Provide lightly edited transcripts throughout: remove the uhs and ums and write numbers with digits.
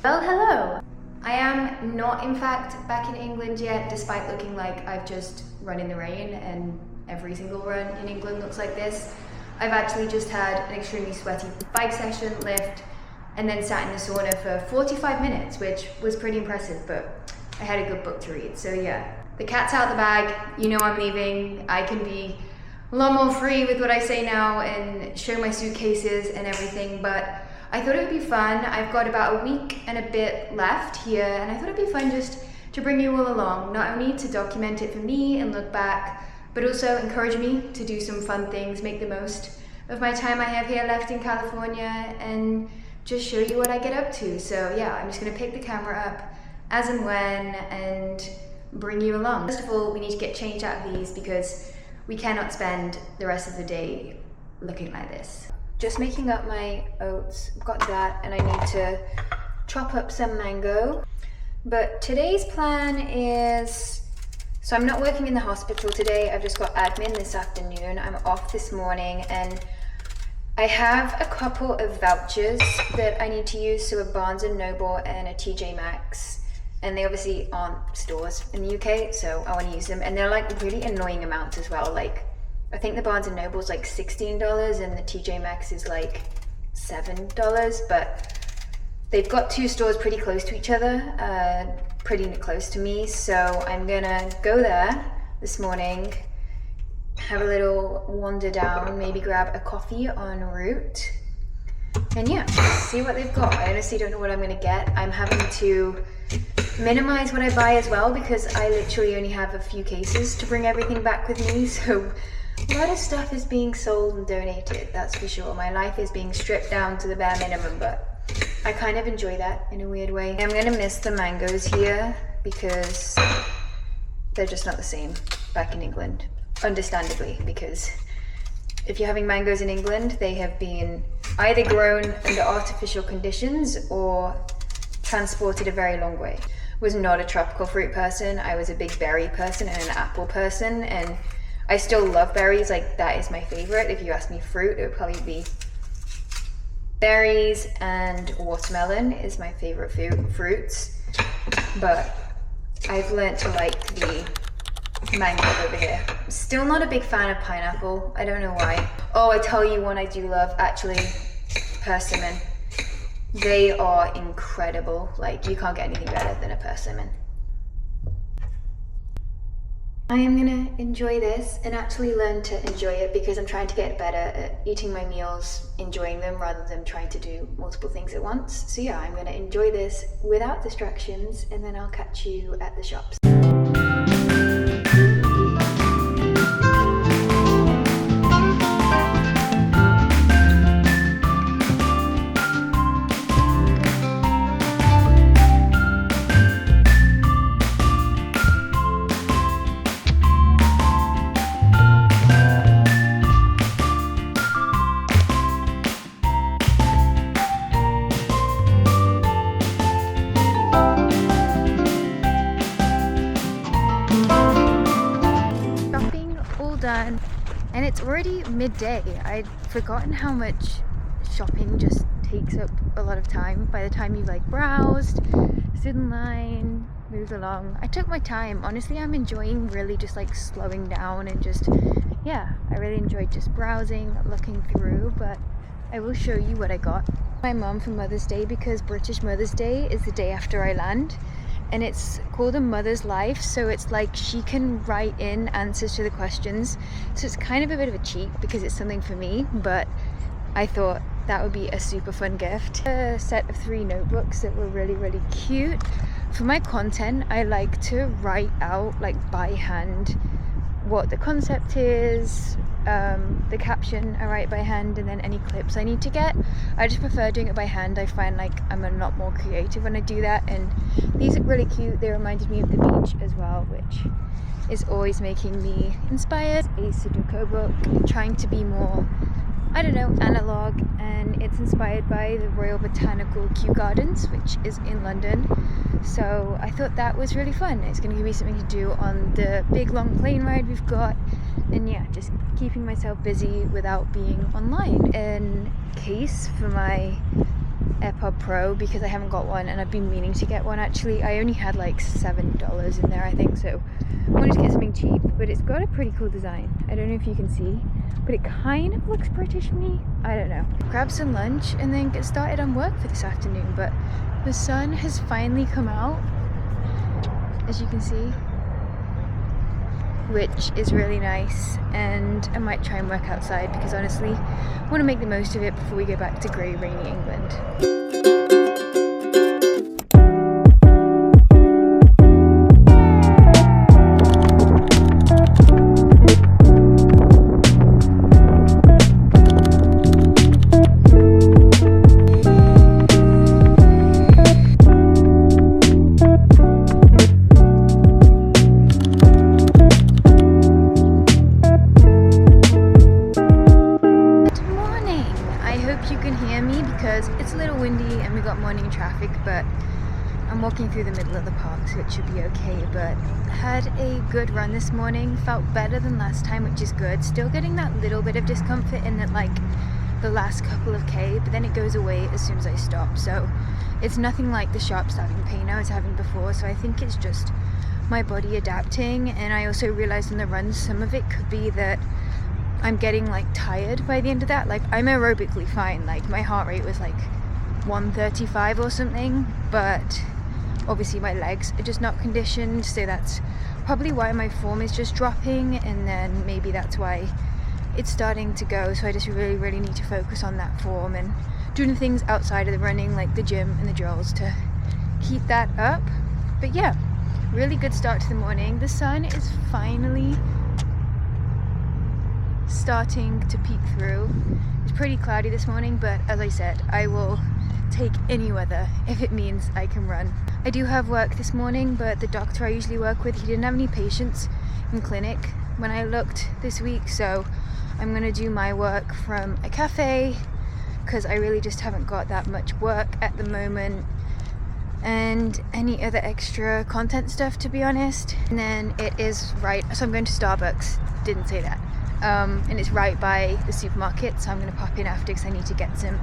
Well, hello! I am not in fact back in England yet, despite looking like I've just run in the rain and every single run in England looks like this. I've actually just had an extremely sweaty bike session, lift, and then sat in the sauna for 45 minutes, which was pretty impressive, but I had a good book to read. So yeah, the cat's out of the bag, you know I'm leaving. I can be a lot more free with what I say now and show my suitcases and everything, but I thought it would be fun. I've got about a week and a bit left here, and I thought it'd be fun just to bring you all along, not only to document it for me and look back, but also encourage me to do some fun things, make the most of my time I have here left in California, and just show you what I get up to. So yeah, I'm just gonna pick the camera up as and when and bring you along. First of all, we need to get changed out of these because we cannot spend the rest of the day looking like this. Just making up my oats, got that, and I need to chop up some mango. But today's plan is, so I'm not working in the hospital today, I've just got admin this afternoon. I'm off this morning and I have a couple of vouchers that I need to use, so a Barnes & Noble and a TJ Maxx. And they obviously aren't stores in the UK, so I want to use them. And they're like really annoying amounts as well. Like, I think the Barnes & Noble is like $16 and the TJ Maxx is like $7, but they've got two stores pretty close to each other, pretty close to me. So I'm gonna go there this morning, have a little wander down, maybe grab a coffee en route, and yeah, see what they've got. I honestly don't know what I'm gonna get. I'm having to minimize what I buy as well because I literally only have a few cases to bring everything back with me, so a lot of stuff is being sold and donated, that's for sure. My life is being stripped down to the bare minimum, but I kind of enjoy that in a weird way. I'm gonna miss the mangoes here because they're just not the same back in England, understandably, because if you're having mangoes in England, they have been either grown under artificial conditions or transported a very long way. Was not a tropical fruit person, I was a big berry person and an apple person, and I still love berries, like that is my favorite. If you ask me fruit, it would probably be berries, and watermelon is my favorite fruits. But I've learned to like the mango over here. Still not a big fan of pineapple, I don't know why. Oh, I tell you one I do love, actually, persimmon. They are incredible, like you can't get anything better than a persimmon. I am gonna enjoy this and actually learn to enjoy it because I'm trying to get better at eating my meals, enjoying them rather than trying to do multiple things at once. So yeah, I'm gonna enjoy this without distractions and then I'll catch you at the shops. Done, and it's already midday. I'd forgotten how much shopping just takes up a lot of time by the time you've like browsed, stood in line, moved along. I took my time. Honestly, I'm enjoying really just like slowing down and just, yeah, I really enjoyed just browsing, looking through, but I will show you what I got. My mum for Mother's Day, because British Mother's Day is the day after I land. And it's called A Mother's Life, so it's like she can write in answers to the questions. So it's kind of a bit of a cheat because it's something for me, but I thought that would be a super fun gift. A set of 3 notebooks that were really, really cute. For my content, I like to write out like by hand what the concept is, the caption I write by hand, and then any clips I need to get. I just prefer doing it by hand. I find like I'm a lot more creative when I do that, and these look really cute. They reminded me of the beach as well, which is always making me inspired. A Sudoku book, trying to be more, I don't know, analog, and it's inspired by the Royal Botanical Kew Gardens, which is in London. So I thought that was really fun. It's going to give me something to do on the big long plane ride we've got, and yeah, just keeping myself busy without being online. And case for my AirPod Pro because I haven't got one, and I've been meaning to get one actually. I only had like $7 in there, I think, so I wanted to get something cheap, but it's got a pretty cool design. I don't know if you can see, but it kind of looks British to me. I don't know. Grab some lunch and then get started on work for this afternoon, but the sun has finally come out, as you can see, which is really nice, and I might try and work outside because honestly I want to make the most of it before we go back to grey, rainy England. It's a little windy and we got morning traffic, but I'm walking through the middle of the park, so it should be okay. But had a good run this morning, felt better than last time, which is good. Still getting that little bit of discomfort in that, like the last couple of K, but then it goes away as soon as I stop. So it's nothing like the sharp stabbing pain I was having before. So I think it's just my body adapting. And I also realized in the runs, some of it could be that I'm getting like tired by the end of that. Like I'm aerobically fine, like my heart rate was like 135 or something, but obviously my legs are just not conditioned, so that's probably why my form is just dropping, and then maybe that's why it's starting to go. So I just really need to focus on that form and doing things outside of the running, like the gym and the drills, to keep that up. But yeah, really good start to the morning. The sun is finally starting to peek through. It's pretty cloudy this morning, but as I said, I will take any weather if it means I can run. I do have work this morning, but the doctor I usually work with, he didn't have any patients in clinic when I looked this week, so I'm gonna do my work from a cafe because I really just haven't got that much work at the moment, and any other extra content stuff, to be honest. And then it is right, so I'm going to Starbucks, didn't say that. And it's right by the supermarket, so I'm going to pop in after because I need to get some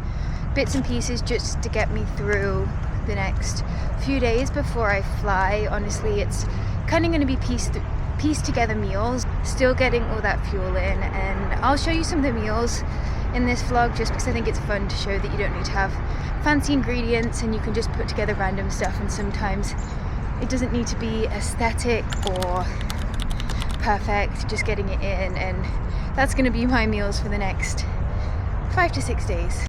bits and pieces just to get me through the next few days before I fly. Honestly, it's kind of going to be pieced together meals, still getting all that fuel in, and I'll show you some of the meals in this vlog just because I think it's fun to show that you don't need to have fancy ingredients and you can just put together random stuff, and sometimes it doesn't need to be aesthetic or perfect, just getting it in. And that's going to be my meals for the next 5 to 6 days.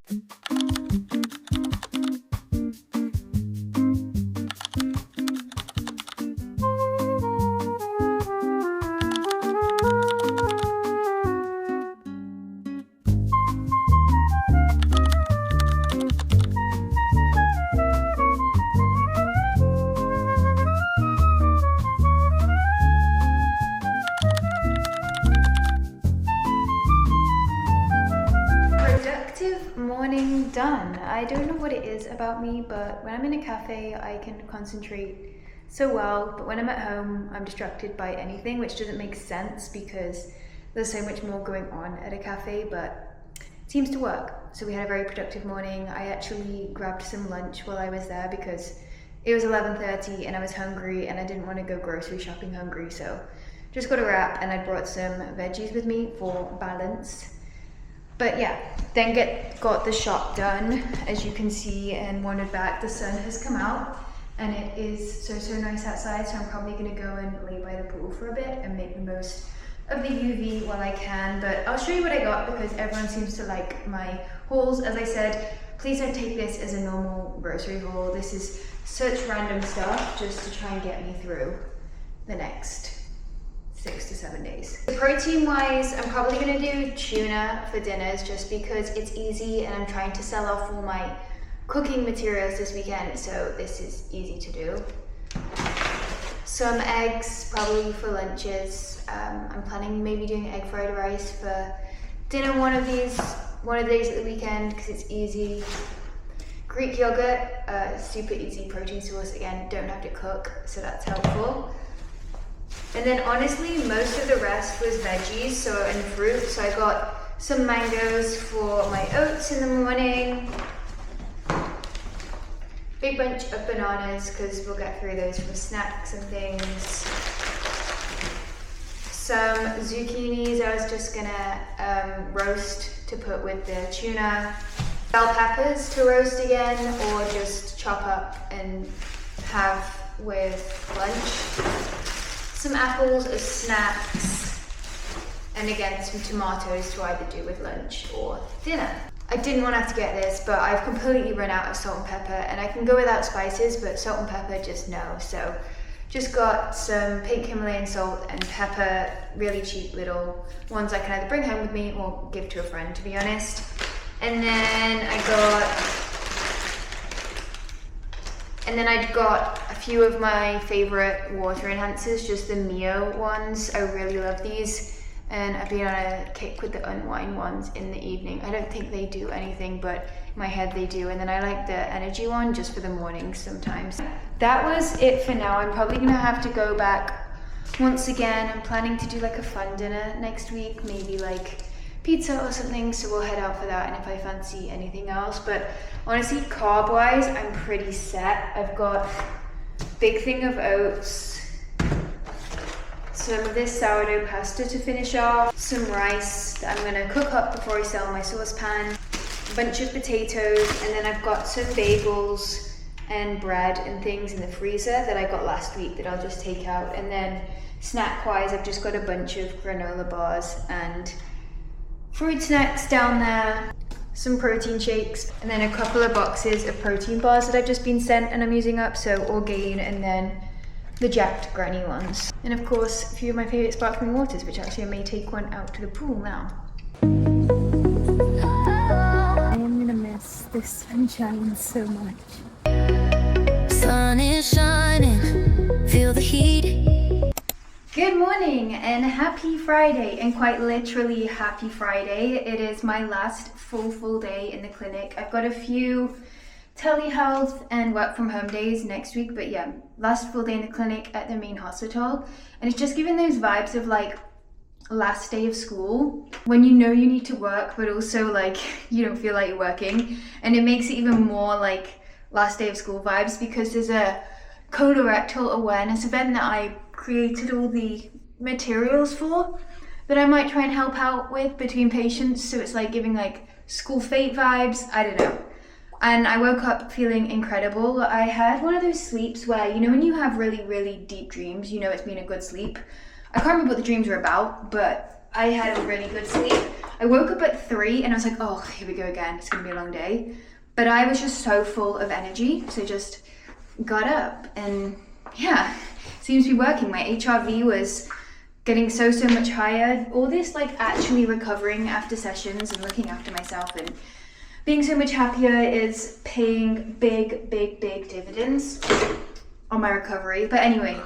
Morning done. I don't know what it is about me, but when I'm in a cafe I can concentrate so well, but when I'm at home I'm distracted by anything, which doesn't make sense because there's so much more going on at a cafe, but it seems to work. So we had a very productive morning. I actually grabbed some lunch while I was there because it was 11:30 and I was hungry and I didn't want to go grocery shopping hungry, so just got a wrap, and I brought some veggies with me for balance. But yeah, then got the shop done, as you can see, and wandered back. The sun has come out and it is so nice outside, so I'm probably going to go and lay by the pool for a bit and make the most of the UV while I can. But I'll show you what I got because everyone seems to like my hauls. As I said, please don't take this as a normal grocery haul. This is such random stuff just to try and get me through the next 6 to 7 days. Protein wise, I'm probably going to do tuna for dinners just because it's easy and I'm trying to sell off all my cooking materials this weekend, so this is easy to do. Some eggs probably for lunches. I'm planning maybe doing egg fried rice for dinner one of the days at the weekend because it's easy. Greek yogurt, super easy protein source, again, don't have to cook, so that's helpful. And then honestly, most of the rest was veggies, and fruit. So I got some mangoes for my oats in the morning. Big bunch of bananas because we'll get through those for snacks and things. Some zucchinis I was just gonna roast to put with the tuna. Bell peppers to roast again, or just chop up and have with lunch. Some apples as snacks, and again some tomatoes to either do with lunch or dinner. I didn't want to have to get this, but I've completely run out of salt and pepper, and I can go without spices, but salt and pepper, just no. So just got some pink Himalayan salt and pepper, really cheap little ones I can either bring home with me or give to a friend, to be honest. And then I got a few of my favorite water enhancers, just the Mio ones. I really love these. And I've been on a kick with the Unwind ones in the evening. I don't think they do anything, but in my head they do. And then I like the Energy one just for the mornings sometimes. That was it for now. I'm probably gonna have to go back once again. I'm planning to do like a fun dinner next week, maybe like pizza or something, so we'll head out for that, and if I fancy anything else. But honestly, carb wise, I'm pretty set. I've got a big thing of oats, some of this sourdough pasta to finish off, some rice that I'm gonna cook up before I set on my saucepan, a bunch of potatoes, and then I've got some bagels and bread and things in the freezer that I got last week that I'll just take out. And then snack wise, I've just got a bunch of granola bars and fruit snacks down there, some protein shakes, and then a couple of boxes of protein bars that I've just been sent and I'm using up, so Orgain, and then the Jacked Granny ones. And of course, a few of my favourite sparkling waters, which actually I may take one out to the pool now. I am gonna miss this sunshine so much. Sun is shining, feel the heat. Good morning and happy Friday, and quite literally happy Friday. It is my last full day in the clinic. I've got a few telehealth and work from home days next week, but yeah, last full day in the clinic at the main hospital. And it's just giving those vibes of like last day of school, when you know you need to work but also like you don't feel like you're working, and it makes it even more like last day of school vibes, because there's a colorectal awareness event that I created all the materials for that I might try and help out with between patients, so it's like giving like school fete vibes, I don't know. And I woke up feeling incredible. I had one of those sleeps where, you know, when you have really deep dreams, you know it's been a good sleep. I can't remember what the dreams were about, but I had a really good sleep. I woke up at 3 and I was like, oh, here we go again, it's gonna be a long day. But I was just so full of energy, so just got up, and yeah, seems to be working. My HRV was getting so much higher. All this like actually recovering after sessions and looking after myself and being so much happier is paying big dividends on my recovery. But anyway,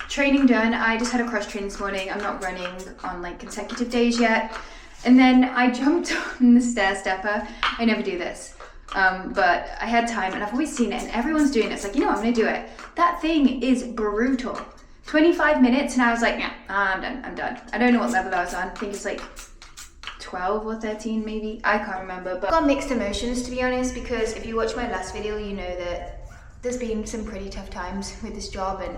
training done. I just had a cross train this morning. I'm not running on like consecutive days yet. And then I jumped on the stair stepper. I never do this, but I had time and I've always seen it and everyone's doing it. It's like, you know what, I'm gonna do it. That thing is brutal. 25 minutes and I was like, yeah, I'm done. I don't know what level I was on. I think it's like 12 or 13 maybe, I can't remember. But I've got mixed emotions, to be honest, because if you watch my last video, you know that there's been some pretty tough times with this job and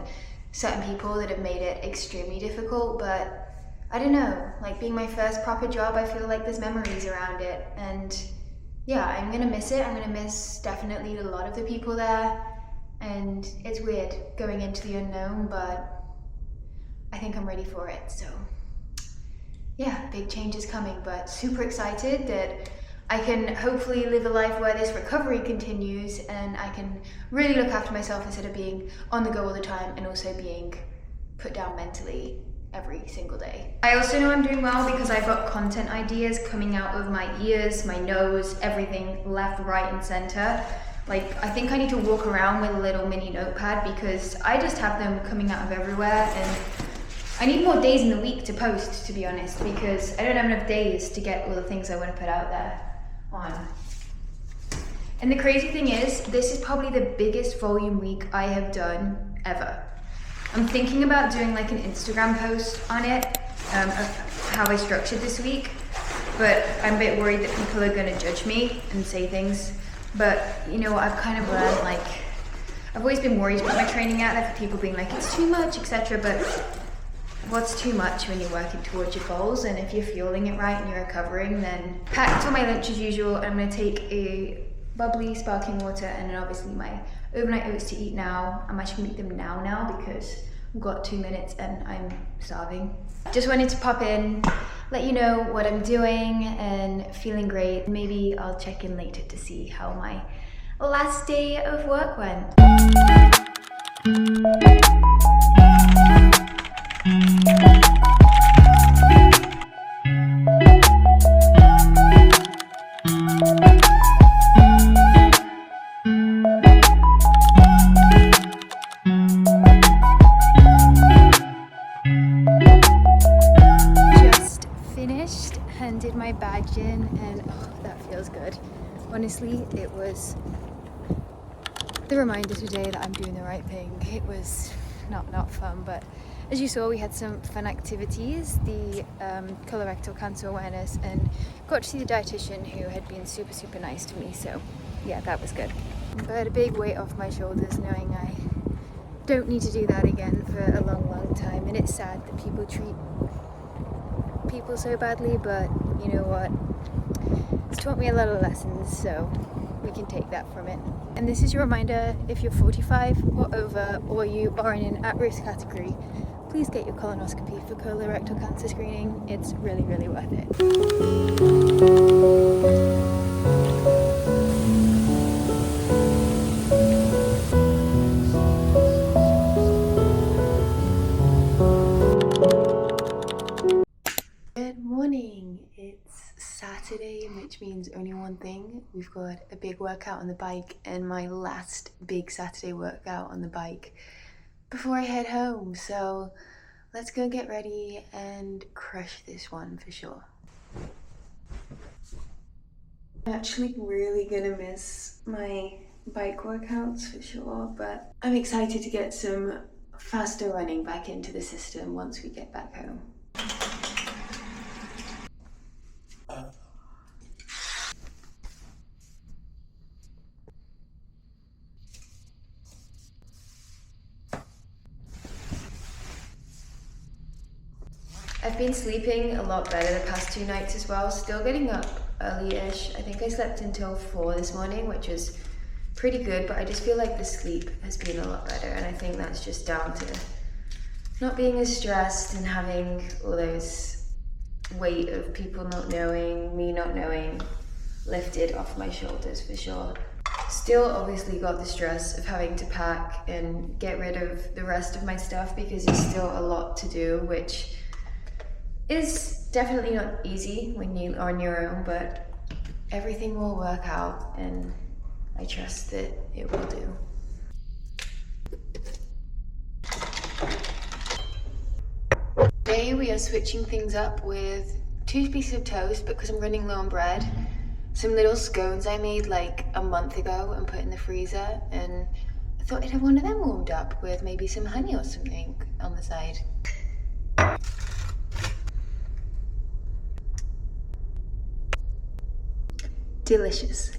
certain people that have made it extremely difficult. But I don't know, like being my first proper job, I feel like there's memories around it, and yeah, I'm gonna miss it. I'm gonna miss definitely a lot of the people there, and it's weird going into the unknown, but I think I'm ready for it. So yeah, big change is coming, but super excited that I can hopefully live a life where this recovery continues and I can really look after myself instead of being on the go all the time and also being put down mentally every single day. I also know I'm doing well because I've got content ideas coming out of my ears, my nose, everything, left, right, and center. Like, I think I need to walk around with a little mini notepad because I just have them coming out of everywhere, and I need more days in the week to post, to be honest, because I don't have enough days to get all the things I want to put out there on. And the crazy thing is, this is probably the biggest volume week I have done ever. I'm thinking about doing like an Instagram post on it, of how I structured this week, but I'm a bit worried that people are going to judge me and say things. But you know what, I've kind of learned, like, I've always been worried about my training out there for people being like, it's too much, etc. But what's too much when you're working towards your goals? And if you're fueling it right and you're recovering, then packed for my lunch as usual. I'm going to take a bubbly sparkling water and then obviously my overnight oats to eat now. I'm actually going to eat them now because I've got 2 minutes and I'm starving. Just wanted to pop in, let you know what I'm doing and feeling great. Maybe I'll check in later to see how my last day of work went. Just finished and did my badge in, and oh, that feels good. Honestly, it was the reminder today that I'm doing the right thing. It was not fun, but as you saw, we had some fun activities, the colorectal cancer awareness, and got to see the dietitian who had been super nice to me, so yeah, that was good. But a big weight off my shoulders knowing I don't need to do that again for a long time, and it's sad that people treat people so badly, but you know what, it's taught me a lot of lessons, so we can take that from it. And this is your reminder, if you're 45 or over, or you are in an at-risk category, please get your colonoscopy for colorectal cancer screening. It's really worth it. Good morning. It's Saturday, which means only one thing. We've got a big workout on the bike and my last big Saturday workout on the bike before I head home. So let's go get ready and crush this one for sure. I'm actually really gonna miss my bike workouts for sure, but I'm excited to get some faster running back into the system once we get back home. I've been sleeping a lot better the past 2 nights as well, still getting up early-ish. I think I slept until 4 this morning, which is pretty good, but I just feel like the sleep has been a lot better, and I think that's just down to not being as stressed and having all those weight of people not knowing, me not knowing, lifted off my shoulders for sure. Still obviously got the stress of having to pack and get rid of the rest of my stuff because it's still a lot to do, which is definitely not easy when you are on your own, but everything will work out and I trust that it will do. Today we are switching things up with 2 pieces of toast because I'm running low on bread. Some little scones I made like a month ago and put in the freezer, and I thought I'd have one of them warmed up with maybe some honey or something on the side. Delicious.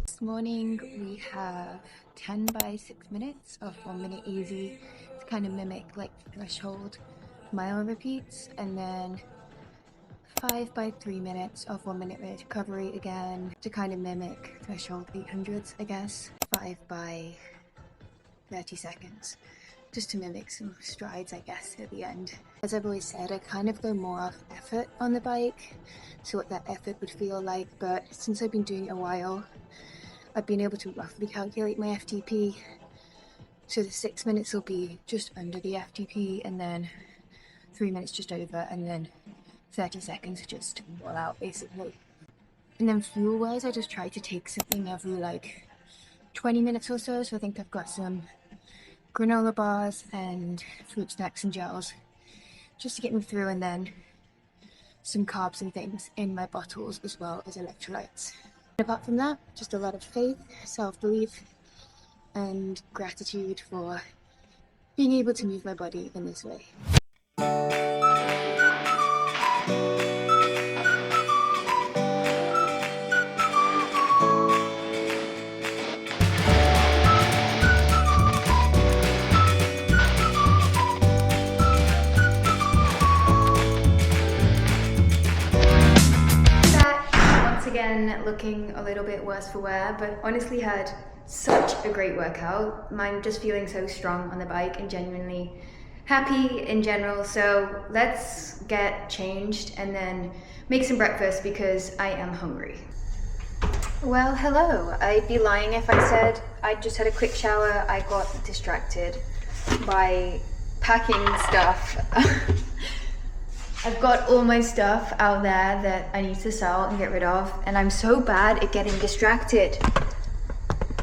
This morning we have 10 by 6 minutes of 1 minute easy to kind of mimic like threshold mile repeats, and then 5 by 3 minutes of 1 minute recovery again to kind of mimic threshold 800s, I guess. 5 by 30 seconds. Just to mimic some strides, I guess, at the end. As I've always said, I kind of go more off effort on the bike, so what that effort would feel like, but since I've been doing it a while, I've been able to roughly calculate my FTP. So the 6 minutes will be just under the FTP, and then 3 minutes just over, and then 30 seconds just all out, basically. And then fuel-wise, I just try to take something every like 20 minutes or so, so I think I've got some granola bars and fruit snacks and gels just to get me through, and then some carbs and things in my bottles as well as electrolytes. And apart from that, just a lot of faith, self-belief and gratitude for being able to move my body in this way. looking a little bit worse for wear, but honestly had such a great workout. I'm just feeling so strong on the bike and genuinely happy in general. So let's get changed and then make some breakfast because I am hungry. Well, hello. I'd be lying if I said I just had a quick shower. I got distracted by packing stuff. I've got all my stuff out there that I need to sell and get rid of, and I'm so bad at getting distracted.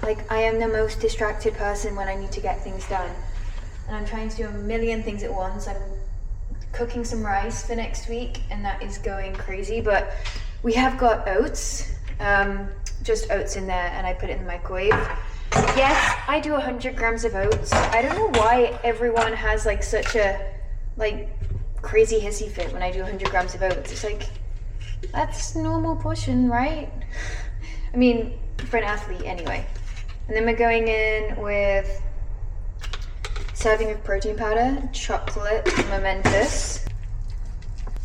Like, I am the most distracted person when I need to get things done. And I'm trying to do a million things at once. I'm cooking some rice for next week, and that is going crazy. But we have got oats, just oats in there, and I put it in the microwave. Yes, I do 100 grams of oats. I don't know why everyone has like such a crazy hissy fit when I do 100 grams of oats. It's like, that's normal portion, right? I mean, for an athlete anyway. And then we're going in with serving of protein powder, chocolate momentous,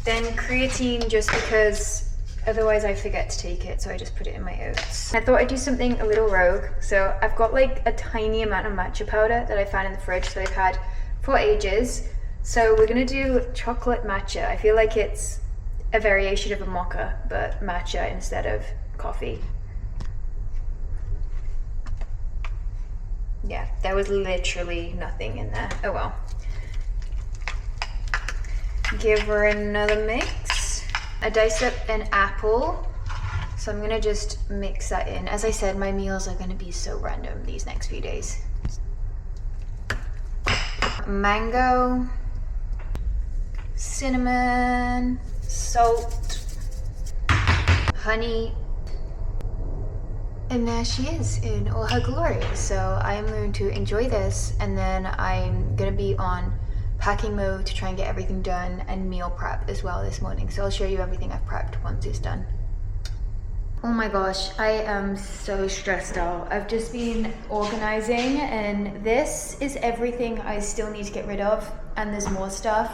then creatine just because otherwise I forget to take it, so I just put it in my oats. I thought I'd do something a little rogue, so I've got like a tiny amount of matcha powder that I found in the fridge that I've had for ages. So we're gonna do chocolate matcha. I feel like it's a variation of a mocha, but matcha instead of coffee. Yeah, there was literally nothing in there. Oh well. Give her another mix. I diced up an apple, so I'm gonna just mix that in. As I said, my meals are gonna be so random these next few days. Mango, cinnamon, salt, honey. And there she is in all her glory. So I'm going to enjoy this, and then I'm gonna be on packing mode to try and get everything done, and meal prep as well this morning. So I'll show you everything I've prepped once it's done. Oh my gosh, I am so stressed out. I've just been organizing, and this is everything I still need to get rid of, and there's more stuff.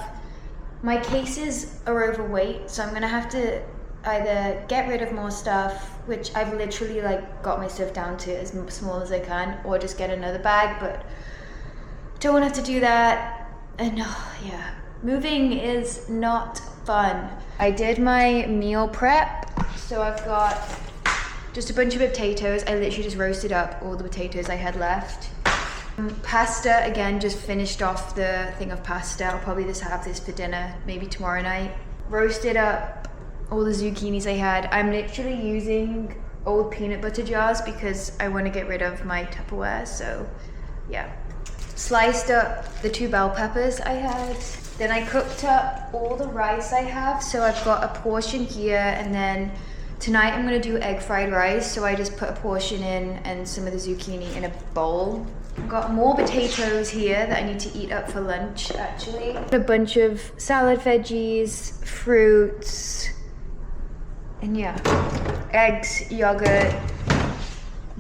My cases are overweight, so I'm gonna have to either get rid of more stuff, which I've literally like got my stuff down to as small as I can, or just get another bag, but don't want to have to do that. And yeah, moving is not fun. I did my meal prep, so I've got just a bunch of potatoes. I literally just roasted up all the potatoes I had left. Pasta, again, just finished off the thing of pasta. I'll probably just have this for dinner, maybe tomorrow night. Roasted up all the zucchinis I had. I'm literally using old peanut butter jars because I want to get rid of my Tupperware, so yeah. Sliced up the 2 bell peppers I had. Then I cooked up all the rice I have, so I've got a portion here, and then tonight I'm going to do egg fried rice, so I just put a portion in and some of the zucchini in a bowl. I've got more potatoes here that I need to eat up for lunch, actually. A bunch of salad veggies, fruits, and yeah, eggs, yogurt.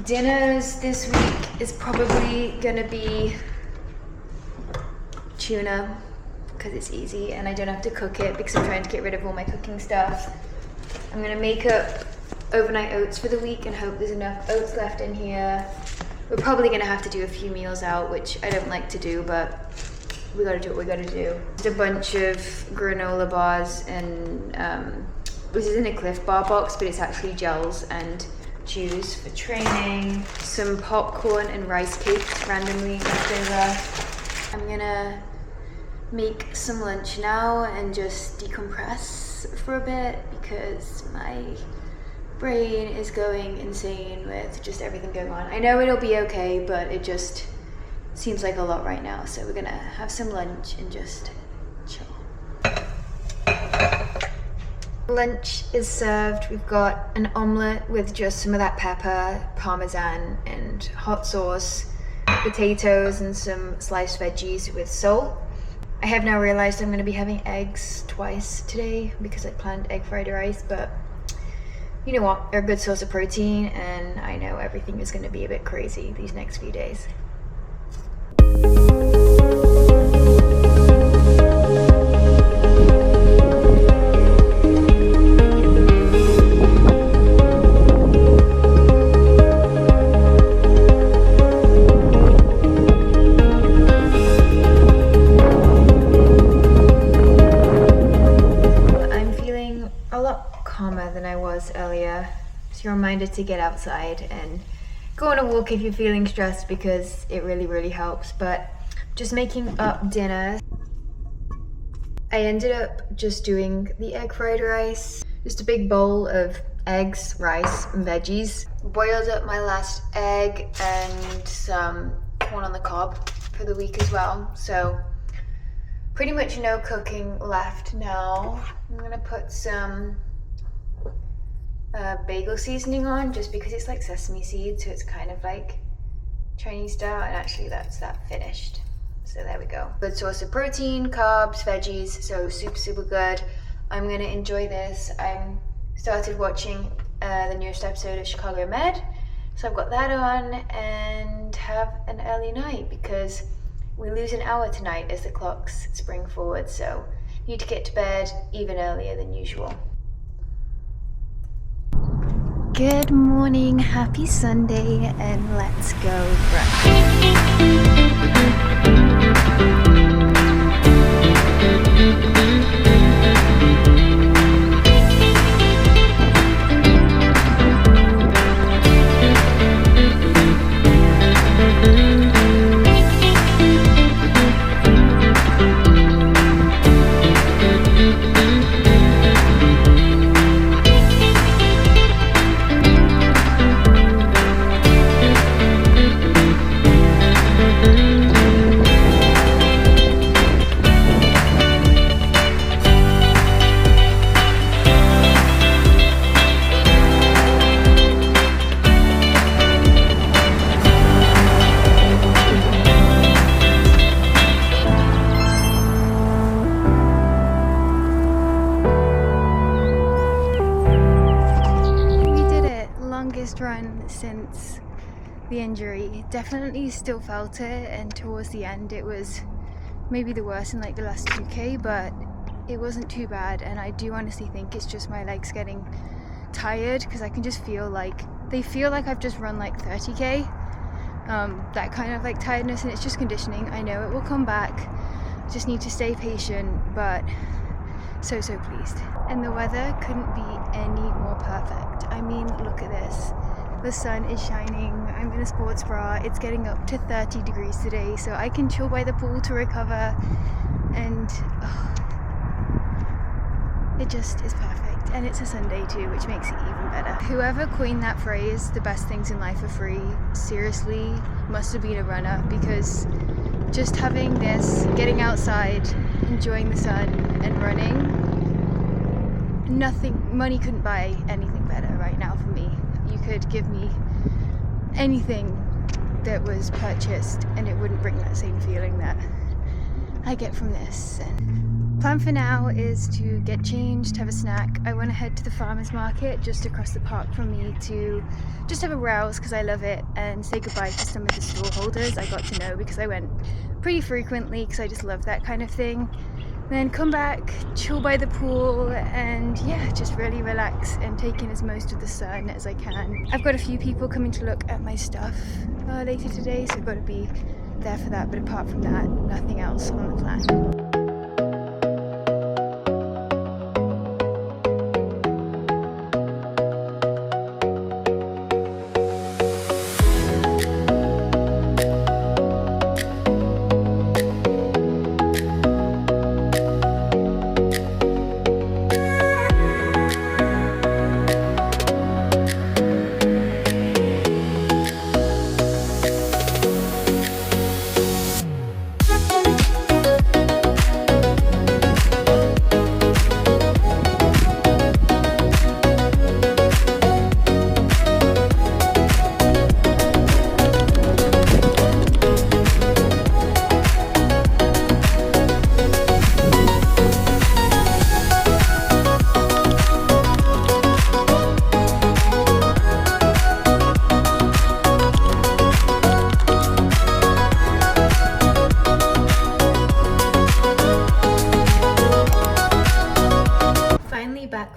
Dinners this week is probably gonna be tuna, because it's easy and I don't have to cook it because I'm trying to get rid of all my cooking stuff. I'm gonna make up overnight oats for the week and hope there's enough oats left in here. We're probably gonna have to do a few meals out, which I don't like to do, but we gotta do what we gotta do. Just a bunch of granola bars, and this isn't a Cliff Bar box, but it's actually gels and chews for training. Some popcorn and rice cakes randomly left over. I'm gonna make some lunch now and just decompress for a bit because my brain is going insane with just everything going on. I know it'll be okay, but it just seems like a lot right now. So we're gonna have some lunch and just chill. Lunch is served. We've got an omelette with just some of that pepper, parmesan, and hot sauce, potatoes, and some sliced veggies with salt. I have now realized I'm going to be having eggs twice today because I planned egg fried rice, but you know what? They're a good source of protein, and I know everything is going to be a bit crazy these next few days. a reminder to get outside and go on a walk if you're feeling stressed, because it really helps. But just making up dinner. I ended up just doing the egg fried rice. Just a big bowl of eggs, rice, and veggies. Boiled up my last egg and some corn on the cob for the week as well. So pretty much no cooking left now. I'm gonna put some bagel seasoning on, just because it's like sesame seeds, so it's kind of like Chinese style, and actually that's that finished. So there we go. Good source of protein, carbs, veggies, so super good. I'm gonna enjoy this. I started watching the newest episode of Chicago Med, so I've got that on, and have an early night because we lose an hour tonight as the clocks spring forward, so need to get to bed even earlier than usual. Good morning, happy Sunday, and let's go run. Run since the injury. Definitely still felt it, and towards the end it was maybe the worst in like the last 2k, but it wasn't too bad. And I do honestly think it's just my legs getting tired, because I can just feel like they feel like I've just run like 30k, that kind of like tiredness, and it's just conditioning. I know it will come back, just need to stay patient, but so pleased. And the weather couldn't be any more perfect. I mean, look at this. The sun is shining. I'm in a sports bra. It's getting up to 30 degrees today, so I can chill by the pool to recover, and it just is perfect. And it's a Sunday too, which makes it even better. Whoever coined that phrase, the best things in life are free, seriously must have been a runner, because just having this, getting outside, enjoying the sun and running, money couldn't buy anything better right now for me. You could give me anything that was purchased and it wouldn't bring that same feeling that I get from this. And plan for now is to get changed, have a snack. I want to head to the farmers market just across the park from me to just have a browse, because I love it, and say goodbye to some of the stall holders I got to know, because I went pretty frequently because I just love that kind of thing. Then come back, chill by the pool, and yeah, just really relax and take in as most of the sun as I can. I've got a few people coming to look at my stuff later today, so I've got to be there for that, but apart from that, nothing else on the plan.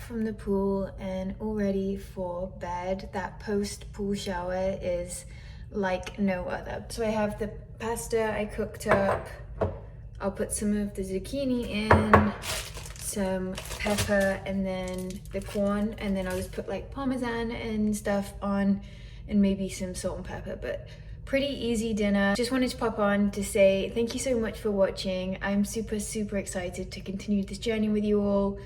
From the pool and all ready for bed. That post pool shower is like no other. So I have the pasta I cooked up. I'll put some of the zucchini in, some pepper and then the corn, and then I'll just put like parmesan and stuff on and maybe some salt and pepper, but pretty easy dinner. Just wanted to pop on to say thank you so much for watching. I'm super excited to continue this journey with you all,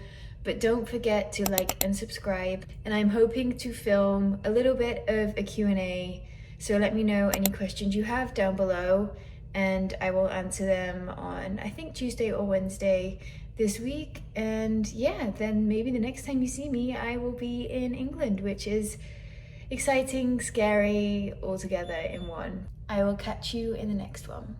but don't forget to like and subscribe, and I'm hoping to film a little bit of a Q&A, so let me know any questions you have down below and I will answer them on, I think, Tuesday or Wednesday this week. And yeah, then maybe the next time you see me I will be in England, which is exciting, scary, all together in one. I will catch you in the next one.